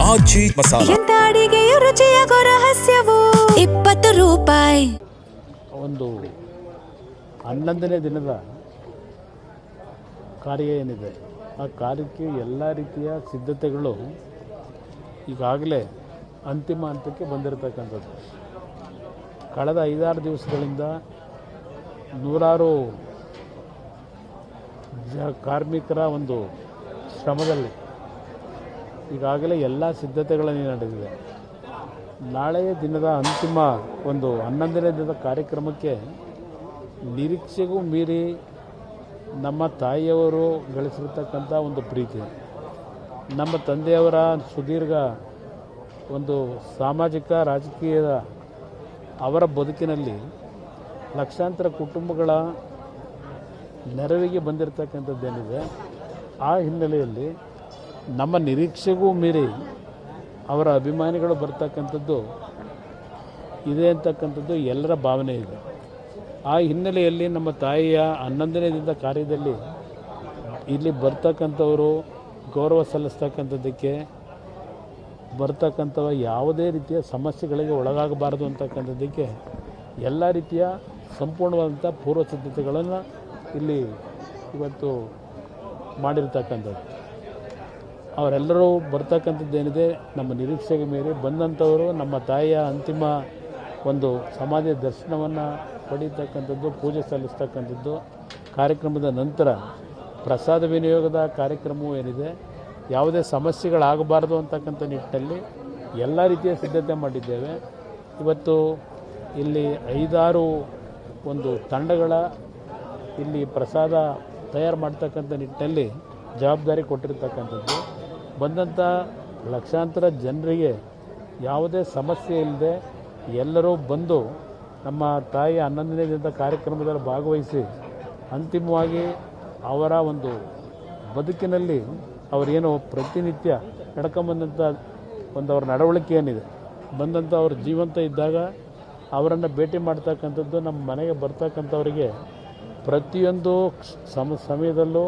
ಆಜಿ ಮಸಾಲ. ಎಂತ ಅಡಿಗೆಯ ರುಚಿಯಾಗೋ ರಹಸ್ಯವು 20 ರೂಪಾಯಿ. ಒಂದು 11ನೇ ದಿನದ ಕಾರ್ಯ ಏನಿದೆ ಆ ಕಾರ್ಯಕ್ಕೆ ಎಲ್ಲ ರೀತಿಯ ಸಿದ್ಧತೆಗಳು ಈಗಾಗಲೇ ಅಂತಿಮ ಹಂತಕ್ಕೆ ಬಂದಿರತಕ್ಕಂಥದ್ದು. ಕಳೆದ 5-6 ದಿವಸಗಳಿಂದ ನೂರಾರು ಕಾರ್ಮಿಕರ ಒಂದು ಶ್ರಮದಲ್ಲಿ ಈಗಾಗಲೇ ಎಲ್ಲ ಸಿದ್ಧತೆಗಳನ್ನು ನಡೆದಿದೆ. ನಾಳೆಯ ದಿನದ ಅಂತಿಮ ಒಂದು 11ನೇ ದಿನದ ಕಾರ್ಯಕ್ರಮಕ್ಕೆ ನಿರೀಕ್ಷೆಗೂ ಮೀರಿ ನಮ್ಮ ತಾಯಿಯವರು ಗಳಿಸಿರ್ತಕ್ಕಂಥ ಒಂದು ಪ್ರೀತಿ, ನಮ್ಮ ತಂದೆಯವರ ಸುದೀರ್ಘ ಒಂದು ಸಾಮಾಜಿಕ ರಾಜಕೀಯದ ಅವರ ಬದುಕಿನಲ್ಲಿ ಲಕ್ಷಾಂತರ ಕುಟುಂಬಗಳ ನೆರವಿಗೆ ಬಂದಿರತಕ್ಕಂಥದ್ದೇನಿದೆ, ಆ ಹಿನ್ನೆಲೆಯಲ್ಲಿ ನಮ್ಮ ನಿರೀಕ್ಷೆಗೂ ಮೀರಿ ಅವರ ಅಭಿಮಾನಿಗಳು ಬರ್ತಕ್ಕಂಥದ್ದು ಇದೆ ಅಂತಕ್ಕಂಥದ್ದು ಎಲ್ಲರ ಭಾವನೆ ಇದೆ. ಆ ಹಿನ್ನೆಲೆಯಲ್ಲಿ ನಮ್ಮ ತಾಯಿಯ 11ನೇ ದಿನದ ಕಾರ್ಯದಲ್ಲಿ ಇಲ್ಲಿ ಬರ್ತಕ್ಕಂಥವರು ಗೌರವ ಸಲ್ಲಿಸ್ತಕ್ಕಂಥದ್ದಕ್ಕೆ ಬರ್ತಕ್ಕಂಥವ ಯಾವುದೇ ರೀತಿಯ ಸಮಸ್ಯೆಗಳಿಗೆ ಒಳಗಾಗಬಾರದು ಅಂತಕ್ಕಂಥದ್ದಕ್ಕೆ ಎಲ್ಲ ರೀತಿಯ ಸಂಪೂರ್ಣವಾದಂಥ ಪೂರ್ವ ಸಿದ್ಧತೆಗಳನ್ನು ಇಲ್ಲಿ ಇವತ್ತು ಮಾಡಿರ್ತಕ್ಕಂಥದ್ದು. ಅವರೆಲ್ಲರೂ ಬರ್ತಕ್ಕಂಥದ್ದೇನಿದೆ ನಮ್ಮ ನಿರೀಕ್ಷೆಗೆ ಮೀರಿ ಬಂದಂಥವರು ನಮ್ಮ ತಾಯಿಯ ಅಂತಿಮ ಒಂದು ಸಮಾಧಿಯ ದರ್ಶನವನ್ನು ಪಡೀತಕ್ಕಂಥದ್ದು, ಪೂಜೆ ಸಲ್ಲಿಸ್ತಕ್ಕಂಥದ್ದು. ಕಾರ್ಯಕ್ರಮದ ನಂತರ ಪ್ರಸಾದ ವಿನಿಯೋಗದ ಕಾರ್ಯಕ್ರಮವೂ ಏನಿದೆ, ಯಾವುದೇ ಸಮಸ್ಯೆಗಳಾಗಬಾರ್ದು ಅಂತಕ್ಕಂಥ ನಿಟ್ಟಿನಲ್ಲಿ ಎಲ್ಲ ರೀತಿಯ ಸಿದ್ಧತೆ ಮಾಡಿದ್ದೇವೆ. ಇವತ್ತು ಇಲ್ಲಿ 5-6 ಒಂದು ತಂಡಗಳ ಇಲ್ಲಿ ಪ್ರಸಾದ ತಯಾರು ಮಾಡ್ತಕ್ಕಂಥ ನಿಟ್ಟಿನಲ್ಲಿ ಜವಾಬ್ದಾರಿ ಕೊಟ್ಟಿರ್ತಕ್ಕಂಥದ್ದು. ಬಂದಂಥ ಲಕ್ಷಾಂತರ ಜನರಿಗೆ ಯಾವುದೇ ಸಮಸ್ಯೆ ಇಲ್ಲದೆ ಎಲ್ಲರೂ ಬಂದು ನಮ್ಮ ತಾಯಿ 11ನೇ ದಿನದ ಕಾರ್ಯಕ್ರಮದಲ್ಲಿ ಭಾಗವಹಿಸಿ ಅಂತಿಮವಾಗಿ ಅವರ ಒಂದು ಬದುಕಿನಲ್ಲಿ ಅವರೇನು ಪ್ರತಿನಿತ್ಯ ನಡ್ಕೊಂಬಂದಂಥ ಒಂದು ಅವ್ರ ನಡವಳಿಕೆ ಏನಿದೆ, ಬಂದಂಥ ಅವ್ರ ಜೀವಂತ ಇದ್ದಾಗ ಅವರನ್ನು ಭೇಟಿ ಮಾಡ್ತಕ್ಕಂಥದ್ದು, ನಮ್ಮ ಮನೆಗೆ ಬರ್ತಕ್ಕಂಥವರಿಗೆ ಪ್ರತಿಯೊಂದು ಸಮಯದಲ್ಲೂ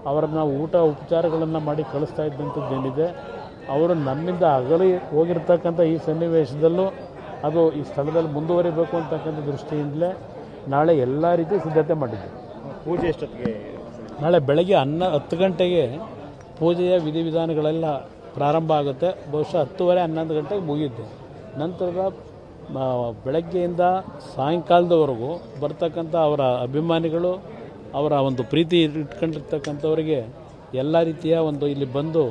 ಅವರನ್ನು ಊಟ ಉಪಚಾರಗಳನ್ನು ಮಾಡಿ ಕಳಿಸ್ತಾ ಇದ್ದಂಥದ್ದೇನಿದೆ, ಅವರು ನಮ್ಮಿಂದ ಅಗಲಿ ಹೋಗಿರ್ತಕ್ಕಂಥ ಈ ಸನ್ನಿವೇಶದಲ್ಲೂ ಅದು ಈ ಸ್ಥಳದಲ್ಲಿ ಮುಂದುವರಿಬೇಕು ಅಂತಕ್ಕಂಥ ದೃಷ್ಟಿಯಿಂದಲೇ ನಾಳೆ ಎಲ್ಲ ರೀತಿ ಸಿದ್ಧತೆ ಮಾಡಿದ್ದೆ. ಪೂಜೆ ಎಷ್ಟೊತ್ತಿಗೆ? ನಾಳೆ ಬೆಳಗ್ಗೆ 10 ಗಂಟೆಗೆ ಪೂಜೆಯ ವಿಧಿವಿಧಾನಗಳೆಲ್ಲ ಪ್ರಾರಂಭ ಆಗುತ್ತೆ. ಬಹುಶಃ 10:30-11 ಗಂಟೆಗೆ ಮುಗಿಯುತ್ತೆ. ನಂತರದ ಬೆಳಗ್ಗೆಯಿಂದ ಸಾಯಂಕಾಲದವರೆಗೂ ಬರ್ತಕ್ಕಂಥ ಅವರ ಅಭಿಮಾನಿಗಳು, ಅವರ ಒಂದು ಪ್ರೀತಿ ಇಟ್ಕೊಂಡಿರ್ತಕ್ಕಂಥವರಿಗೆ ಎಲ್ಲ ರೀತಿಯ ಒಂದು ಇಲ್ಲಿ ಬಂದು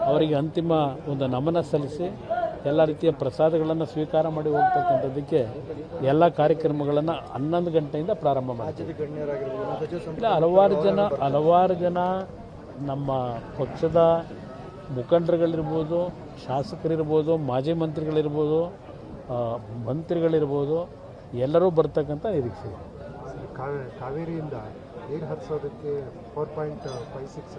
ಅವರಿಗೆ ಅಂತಿಮ ಒಂದು ನಮನ ಸಲ್ಲಿಸಿ ಎಲ್ಲ ರೀತಿಯ ಪ್ರಸಾದಗಳನ್ನು ಸ್ವೀಕಾರ ಮಾಡಿ ಹೋಗ್ತಕ್ಕಂಥದ್ದಕ್ಕೆ ಎಲ್ಲ ಕಾರ್ಯಕ್ರಮಗಳನ್ನು 11 ಗಂಟೆಯಿಂದ ಪ್ರಾರಂಭ ಮಾಡ್ತೀವಿ. ಇಲ್ಲ, ಹಲವಾರು ಜನ ನಮ್ಮ ಪಕ್ಷದ ಮುಖಂಡರುಗಳಿರ್ಬೋದು, ಶಾಸಕರಿರ್ಬೋದು, ಮಾಜಿ ಮಂತ್ರಿಗಳಿರ್ಬೋದು, ಮಂತ್ರಿಗಳಿರ್ಬೋದು, ಎಲ್ಲರೂ ಬರ್ತಕ್ಕಂಥ ನಿರೀಕ್ಷೆ ಇದೆ. ಕಾವೇರಿಯಿಂದ ನೀರು ಹರಿಸೋದಕ್ಕೆ 4.56